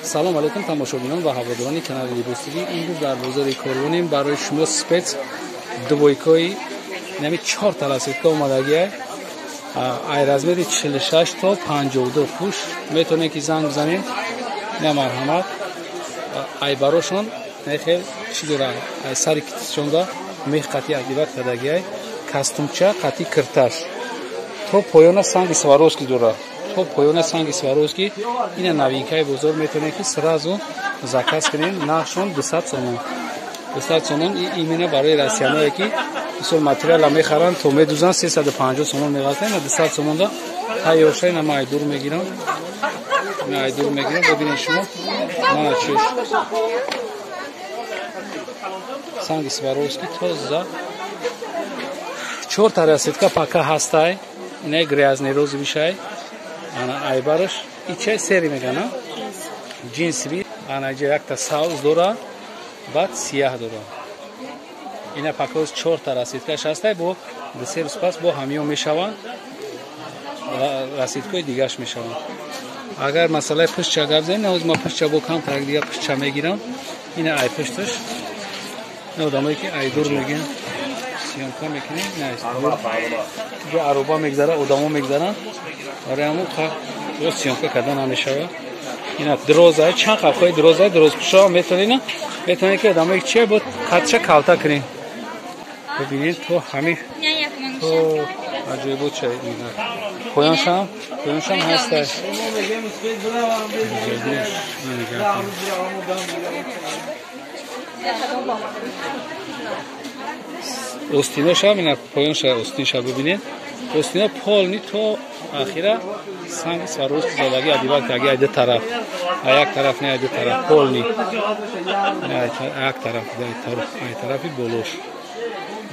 салом алейкум тамошобинон ва ҳаводорони канали Либостиги. имрӯз дар бозори Корвонем барои шумо спец дубойкои нами 4 та расидка омадагия ай размери 46 то 52 фуш метавонед ки занг бизанед. не марҳамат ай барошон нехел чӣ дора ай сари китишонда мех қати акдиват кардагия кастумча қати кирташ то поёна санги сваровски дора. то поёна санги сваровски ина новинкаи бозор метавонед ки сразу заказ кунед. нақшон 200 сомон. 200 сомон именно барои россияное ки мисол материала мехаранд то медузан 350 сомон мевартанд. 200 сомонда тайёршай нама айдур мегирам. айдур мегирам. бибинед шумо мана чиш санги сваровски тоза 4 та расидка пока ҳастай. ина грязный розовишай ана айбараш ичай сери мегана джинсиби ана ҷа якта саус дора баъд сияҳ дора. ина пакоз 4 та расидкаш ҳастай бо десер спас бо ҳамиё мешаванд расидкои дигаш мешаванд. агар масъалаи пӯстча гап зани ҳоз ма пӯстча бо кам так дига пӯстча мегирам. ина ай пӯсташ одамое ки айдур мегиранд сиёмка мекунем ҷо аруба мегзара одамо мегзаранд барои ҳамон сиёмка карда намешавад. ина дроза чанд қапҳои дроза дрозпӯша метавонед ки одамое ки чия бо қатша калта кунем. бибинед то ҳамин то аҷоибоча поёншам ҳастай. остиношам ина поёнша остинша бибинед. остино полни то ахира санги сваровски задаги адиват аги айда тараф аяк тараф не айда тараф полни аяк тараф ай тарафи болош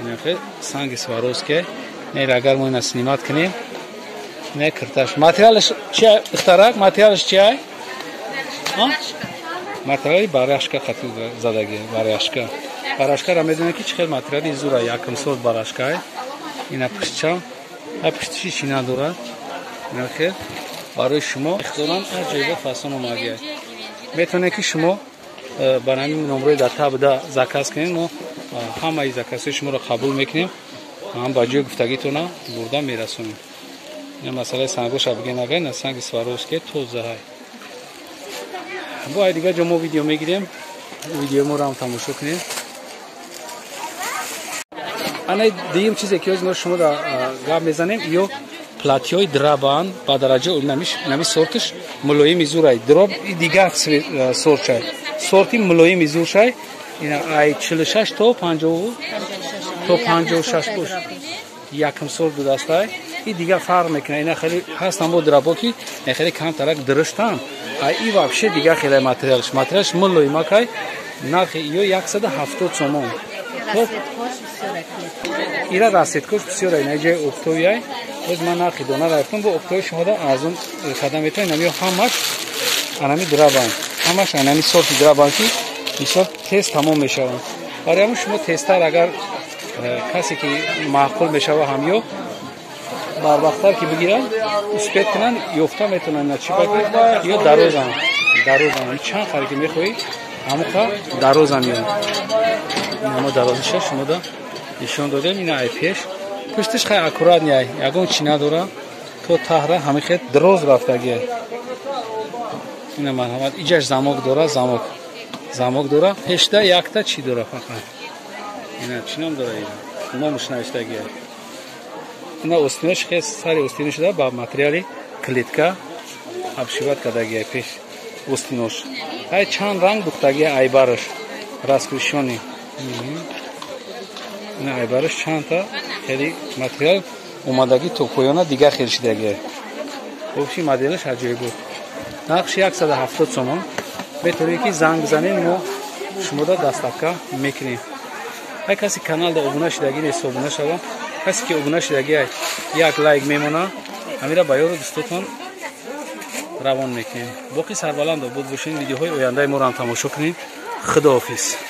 ина хе санги сваровски не агар мо ина снимат кунем не кирташ. материалш чи ихтарак материалш чи ай материали барашка қати задаги барашка ра медонед ки чӣ хел материали зура якм сорт барашка ина пӯстчам ай пӯстиши чӣ надорад. ина хел барои шумо ихтиром аҷоиба фасон омагия метавонед ки шумо ба намин номрои дар табда заказ кунед. мо ҳамаи заказҳои шуморо қабул мекунем. ҳам ба ҷои гуфтагитона бурда мерасонем. ина масъалаи сангоша бигем ага ина санги сваровски тозаҳай бо ай дигар ҷо мо видео мегирем. видеоморо ҳам тамошо кунем. ана дигим чизе ки ҳоз мо шумо да гап мезанем ё платиёи драбан ба дараҷа нами сортиш мулоими зурай дроб и дигар сортшай сорти мулоими зуршай. ина ай 46 то 56 буш якм сорт будастай и дигар фарқ мекунад. ина хеле ҳастан бо драбо ки хеле камтарак дырштан ай и вообще дигар хеле материалш мулоимакай нархи ё 170 сомон. ира расидкош бисёр ай наҷаи октовиай оз ман нархи дона рафтам бо октови шумода арзон карда метавонед. намиё ҳамаш анами драбан ҳамаш анами сорти драбан ки мисол тест тамом мешаванд. барои ҳамон шумо тестар агар касе ки маъқул мешава ҳамиё барвақттар ки бигиранд успед кунанд ёфта метавонанд чӣ ё дарозан чанд хари ки мехоҳӣ ҳамоқа дарозам ё мо дарозиша шумода нишон додем. ина ай пеш пӯстиш хай аккурат яй ягон чӣ надора то таҳра ҳамин хел дроз рафтагия. ина марҳамат иҷаш замок дора пешда якта чӣ дора фақат ина чӣ ном дора номш навиштагия. ина остинош хел сари остино шуда ба материали клетка обшиват кардагия пеш остинош ай чанд ранг духтагия айбараш раскришони ина айбараш чандта хели материал омадаги то поёна дигар хел шидагия. обши моделаш аҷоиб буд. нақши 170 сомон. метавонед ки занг бизанед мо шумода дастафка мекунем. ай каси каналда обуна шидаги нест обуна шава касе ки обуна шидаги як лайк мемона ҳамира ба ёру дӯстотон равон мекунем. боқи сарбаланд обод бошед. видеоҳои ояндаи моро ҳам тамошо кунед. худоҳофиз.